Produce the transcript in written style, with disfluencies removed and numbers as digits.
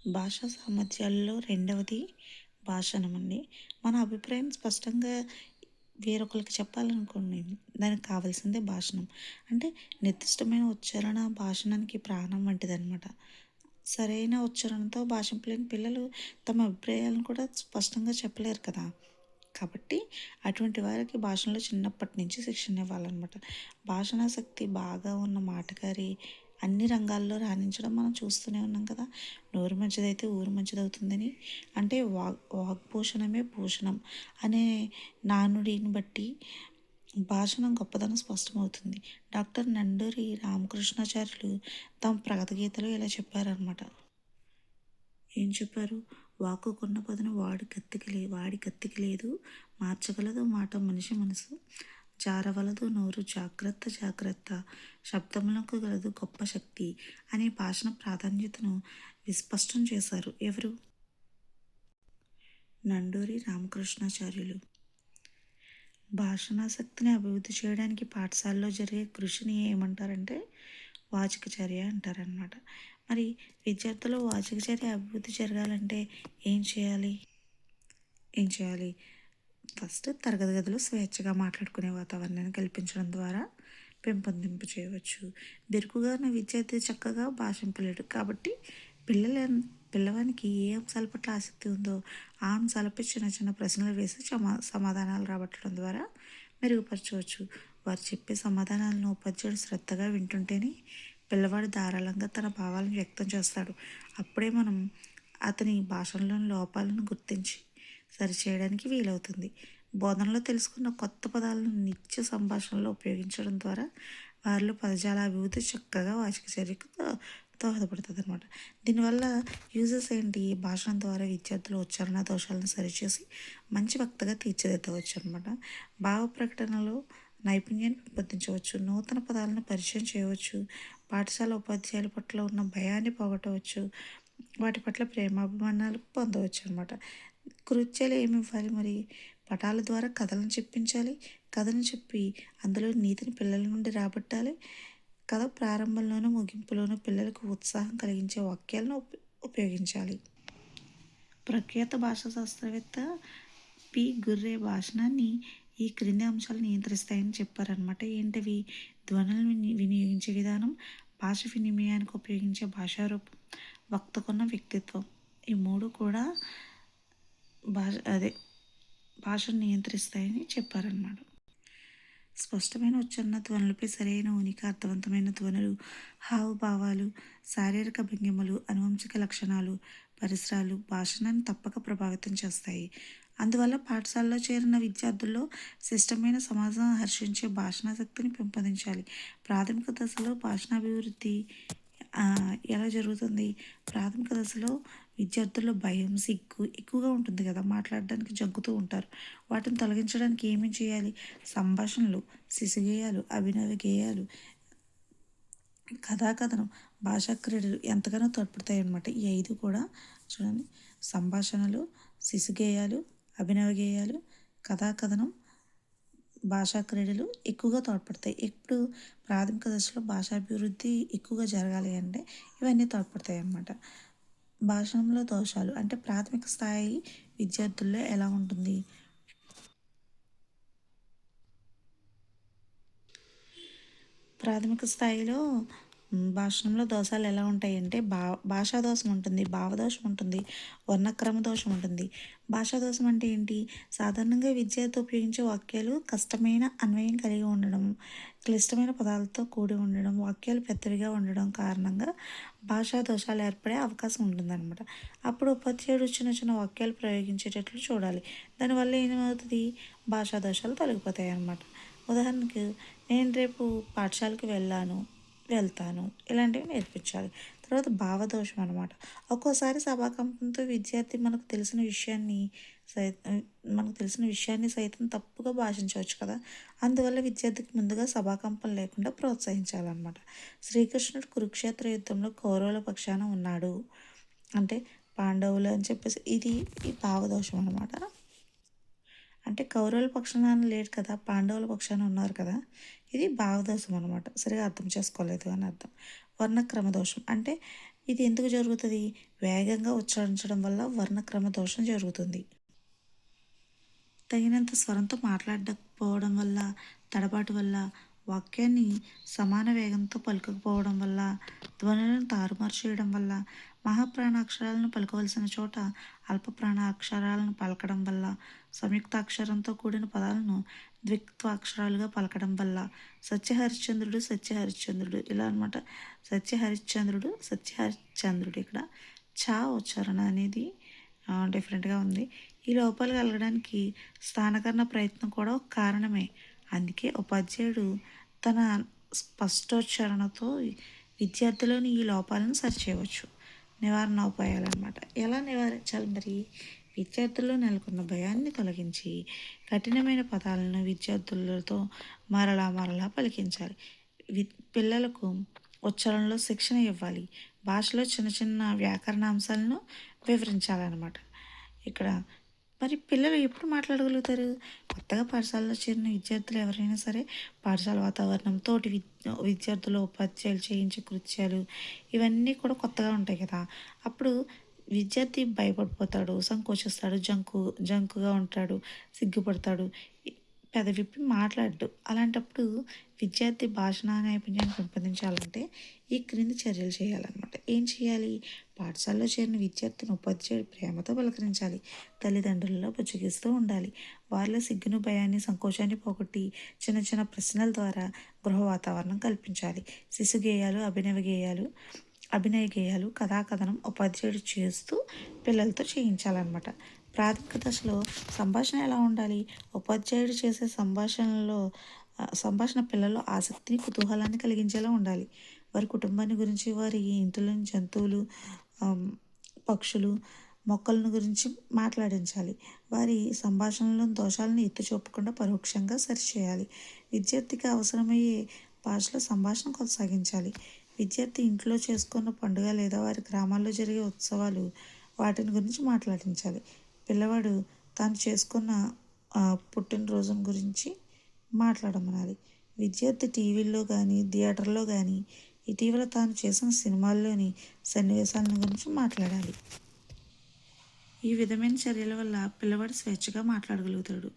భాషా సామర్థ్యాల్లో రెండవది భాషణం అండి. మన అభిప్రాయం స్పష్టంగా వేరొకరికి చెప్పాలనుకోండి, దానికి కావాల్సిందే భాషణం. అంటే నిర్దిష్టమైన ఉచ్చారణ భాషణానికి ప్రాణం వంటిదనమాట. సరైన ఉచ్చారణతో భాషింపలేని పిల్లలు తమ అభిప్రాయాలను కూడా స్పష్టంగా చెప్పలేరు కదా! కాబట్టి అటువంటి వారికి భాషణలో చిన్నప్పటి నుంచి శిక్షణ ఇవ్వాలనమాట. భాషణాశక్తి బాగా ఉన్న మాటకారి అన్ని రంగాల్లో రాణించడం మనం చూస్తూనే ఉన్నాం కదా! నోరు మంచిదైతే ఊరు మంచిదవుతుందని. అంటే వాగ్భూషణమే భూషణం అనే నానుడిని బట్టి భాషణం గొప్పదనం స్పష్టమవుతుంది. డాక్టర్ నండూరి రామకృష్ణాచార్యులు తమ ప్రగతిగీతలో ఇలా చెప్పారనమాట. ఏం చెప్పారు? వాక్కుకున్న పదును వాడి కత్తికి లేదు, మార్చగలదు మాట మనిషి మనసు, జారవలదు నోరు జాగ్రత్త జాగ్రత్త, శబ్దములకు గలదు గొప్ప శక్తి అనే భాషణ ప్రాధాన్యతను విస్పష్టం చేశారు. ఎవరు? నండూరి రామకృష్ణాచార్యులు. భాషణాశక్తిని అభివృద్ధి చేయడానికి పాఠశాలలో జరిగే కృషిని ఏమంటారంటే వాచిక చర్య అంటారనమాట. మరి విద్యార్థులు వాచిక చర్య అభివృద్ధి జరగాలంటే ఏం చేయాలి? ఏం చేయాలి? ఫస్ట్ తరగతి గదిలో స్వేచ్ఛగా మాట్లాడుకునే వాతావరణాన్ని కల్పించడం ద్వారా పెంపొందింపు చేయవచ్చు. బెరుకుగా ఉన్న విద్యార్థి చక్కగా భాషింపలేడు. కాబట్టి పిల్లల పిల్లవానికి ఏ అంశాల పట్ల ఆసక్తి ఉందో ఆ అంశాలపై చిన్న చిన్న ప్రశ్నలు వేసి సమాధానాలు రాబట్టడం ద్వారా మెరుగుపరచవచ్చు. వారు చెప్పే సమాధానాలను ఉపాధ్యాయుడు శ్రద్ధగా వింటుంటేనే పిల్లవాడు ధారాళంగా తన భావాలను వ్యక్తం చేస్తాడు. అప్పుడే మనం అతని భాషలోని లోపాలను గుర్తించి సరిచేయడానికి వీలవుతుంది. బోధనలో తెలుసుకున్న కొత్త పదాలను నిత్య సంభాషణలో ఉపయోగించడం ద్వారా వారిలో పదజాల అభివృద్ధి చక్కగా వాచిక చర్యకు దోహదపడుతుంది అనమాట. దీనివల్ల యూజెస్ ఏంటి? భాషణ ద్వారా విద్యార్థుల ఉచ్చారణ దోషాలను సరిచేసి మంచి వక్తగా తీర్చిదిద్దవచ్చు అనమాట. భావ ప్రకటనలో నైపుణ్యాన్ని పెంపొందించవచ్చు, నూతన పదాలను పరిచయం చేయవచ్చు, పాఠశాల ఉపాధ్యాయుల పట్ల ఉన్న భయాన్ని పోగొట్టవచ్చు, వాటి పట్ల ప్రేమాభిమానాలు పొందవచ్చు అనమాట. కృత్యాలు ఏమి ఇవ్వాలి మరి? పటాల ద్వారా కథలను చెప్పించాలి. కథను చెప్పి అందులో నీతిని పిల్లల నుండి రాబట్టాలి. కథ ప్రారంభంలోనూ ముగింపులోనూ పిల్లలకు ఉత్సాహం కలిగించే వాక్యాలను ఉపయోగించాలి. ప్రఖ్యాత భాషా శాస్త్రవేత్త పి. గుర్రే భాషణాన్ని ఈ క్రింది అంశాలు నియంత్రిస్తాయని చెప్పారనమాట. ఏంటవి? ధ్వనులను వినియోగించే విధానం, భాష వినిమయానికి ఉపయోగించే భాషారూపం, వక్తకున్న వ్యక్తిత్వం. ఈ మూడు కూడా భాషను నియంత్రిస్తాయని చెప్పారనమాట. స్పష్టమైన ఉచ్చారణ, ధ్వనులపై సరైన ఉనికి, అర్థవంతమైన ధ్వనులు, హావభావాలు, శారీరక భంగిమలు, అనువంశిక లక్షణాలు, పరిసరాలు భాషణను తప్పక ప్రభావితం చేస్తాయి. అందువల్ల పాఠశాలలో చేరిన విద్యార్థుల్లో శిష్టమైన సమాజం హర్షించే భాషణాశక్తిని పెంపొందించాలి. ప్రాథమిక దశలో భాషణాభివృద్ధి ఎలా జరుగుతుంది? ప్రాథమిక దశలో విద్యార్థుల్లో భయం, సిగ్గు ఎక్కువగా ఉంటుంది కదా, మాట్లాడడానికి జంకుతూ ఉంటారు. వాటిని తొలగించడానికి ఏమేమి చేయాలి? సంభాషణలు, శిశు గేయాలు, అభినవ గేయాలు, కథాకథనం, భాషా క్రీడలు ఎంతగానో తోడ్పడతాయి అన్నమాట. ఈ 5 కూడా చూడండి: సంభాషణలు, శిశు గేయాలు, అభినవ గేయాలు, కథాకథనం, భాషా క్రీడలు ఎక్కువగా తోడ్పడతాయి. ఎప్పుడు ప్రాథమిక దశలో భాషాభివృద్ధి ఎక్కువగా జరగాలి అంటే ఇవన్నీ తోడ్పడతాయి అన్నమాట. భాషణంలో దోషాలు అంటే ప్రాథమిక స్థాయి విద్యార్థుల్లో ఎలా ఉంటుంది? ప్రాథమిక స్థాయిలో భాషణంలో దోషాలు ఎలా ఉంటాయంటే భాషా దోషం ఉంటుంది, భావదోషం ఉంటుంది, వర్ణక్రమ దోషం ఉంటుంది. భాషా దోషం అంటే ఏంటి? సాధారణంగా విద్యార్థి ఉపయోగించే వాక్యాలు కష్టమైన అన్వయం కలిగి ఉండడం, క్లిష్టమైన పదాలతో కూడి ఉండడం, వాక్యాలు పెద్దవిగా ఉండడం కారణంగా భాషా దోషాలు ఏర్పడే అవకాశం ఉంటుందన్నమాట. అప్పుడు ఉపాధ్యాయుడు చిన్న చిన్న వాక్యాలు ప్రయోగించేటట్లు చూడాలి. దానివల్ల ఏమవుతుంది? భాషా దోషాలు తొలగిపోతాయి అన్నమాట. ఉదాహరణకు, నేను రేపు పాఠశాలకు వెళ్తాను ఇలాంటివి నేర్పించాలి. తర్వాత భావదోషం అనమాట. ఒక్కోసారి సభాకంపంతో విద్యార్థి మనకు తెలిసిన విషయాన్ని సైతం తప్పుగా భాషించవచ్చు కదా. అందువల్ల విద్యార్థికి ముందుగా సభాకంపం లేకుండా ప్రోత్సహించాలన్నమాట. శ్రీకృష్ణుడు కురుక్షేత్ర యుద్ధంలో కౌరవుల పక్షాన ఉన్నాడు అంటే పాండవులు అని చెప్పేసి ఈ భావదోషం అనమాట. అంటే కౌరవుల పక్షాన లేడు కదా, పాండవుల పక్షాన ఉన్నారు కదా. ఇది భావదోషం అనమాట. సరిగా అర్థం చేసుకోలేదు అని అర్థం. వర్ణక్రమ దోషం అంటే ఇది ఎందుకు జరుగుతుంది? వేగంగా ఉచ్చరించడం వల్ల వర్ణక్రమ దోషం జరుగుతుంది. తగినంత స్వరంతో మాట్లాడకపోవడం వల్ల, తడబాటు వల్ల, వాక్యాన్ని సమాన వేగంతో పలకకపోవడం వల్ల, ధ్వనులను తారుమారు చేయడం వల్ల, మహాప్రాణ అక్షరాలను పలకవలసిన చోట అల్పప్రాణ అక్షరాలను పలకడం వల్ల, సంయుక్తాక్షరంతో కూడిన పదాలను ద్విత్వాక్షరాలుగా పలకడం వల్ల, సత్యహరిశ్చంద్రుడు సత్యహరిశ్చంద్రుడు ఇలా అనమాట. సత్యహరిశ్చంద్రుడు ఇక్కడ చా ఉచ్చారణ అనేది డిఫరెంట్గా ఉంది. ఈ లోపాలు కలగడానికి స్థానకరణ ప్రయత్నం కూడా ఒక కారణమే. అందుకే ఉపాధ్యాయుడు తన స్పష్టోచ్చారణతో విద్యార్థులోని ఈ లోపాలను సరిచేయవచ్చు. నివారణ ఉపాయాలన్నమాట. ఎలా నివారించాలి మరి? విద్యార్థుల్లో నెలకొన్న భయాన్ని తొలగించి కఠినమైన పదాలను విద్యార్థులతో మరలా మరలా పలికించాలి. పిల్లలకు ఉచ్చారణలో శిక్షణ ఇవ్వాలి. భాషలో చిన్న చిన్న వ్యాకరణ అంశాలను వివరించాలన్నమాట. ఇక్కడ మరి పిల్లలు ఎప్పుడు మాట్లాడగలుగుతారు? కొత్తగా పాఠశాలలో చేరిన విద్యార్థులు ఎవరైనా సరే పాఠశాల వాతావరణం, తోటి విద్యార్థులు, ఉపాధ్యాయులు చేయించే కృత్యాలు ఇవన్నీ కూడా కొత్తగా ఉంటాయి కదా. అప్పుడు విద్యార్థి భయపడిపోతాడు, సంకోచిస్తాడు, జంకుగా ఉంటాడు, సిగ్గుపడతాడు, పెదవిప్పి మాట్లాడు. అలాంటప్పుడు విద్యార్థి భాషా నైపుణ్యాన్ని పెంపొందించాలంటే ఈ క్రింది చర్యలు చేయాలన్నమాట. ఏం చేయాలి? పాఠశాలలో చేరిన విద్యార్థిని ఉపాధ్యాయుడు ప్రేమతో పలకరించాలి. తల్లిదండ్రులలో బుజ్జగిస్తూ ఉండాలి. వారిలో సిగ్గును, భయాన్ని, సంకోచాన్ని పోగొట్టి చిన్న చిన్న ప్రశ్నల ద్వారా గృహ వాతావరణం కల్పించాలి. శిశు గేయాలు, అభినయ గేయాలు, కథాకథనం ఉపాధ్యాయుడు చేస్తూ పిల్లలతో చేయించాలన్నమాట. ప్రాథమిక దశలో సంభాషణ ఎలా ఉండాలి? ఉపాధ్యాయుడు చేసే సంభాషణ పిల్లల్లో ఆసక్తిని, కుతూహలాన్ని కలిగించేలా ఉండాలి. వారి కుటుంబాన్ని గురించి, వారి ఇంటిలోని జంతువులు, పక్షులు, మొక్కలను గురించి మాట్లాడించాలి. వారి సంభాషణలో దోషాలను ఎత్తి చూపకుండా పరోక్షంగా సరిచేయాలి. విద్యార్థికి అవసరమయ్యే భాషలో సంభాషణ కొనసాగించాలి. విద్యార్థి ఇంట్లో చేసుకున్న పండుగ లేదా వారి గ్రామాల్లో జరిగే ఉత్సవాలు వాటిని గురించి మాట్లాడించాలి. పిల్లవాడు తాను చేసుకున్న పుట్టినరోజున గురించి మాట్లాడమనాలి. విద్యార్థి టీవీల్లో కానీ, థియేటర్లో కానీ ఇటీవల తాను చేసిన సినిమాల్లోని సన్నివేశాలను గురించి మాట్లాడాలి. ఈ విధమైన చర్యల వల్ల పిల్లవాడు స్వేచ్ఛగా మాట్లాడగలుగుతాడు.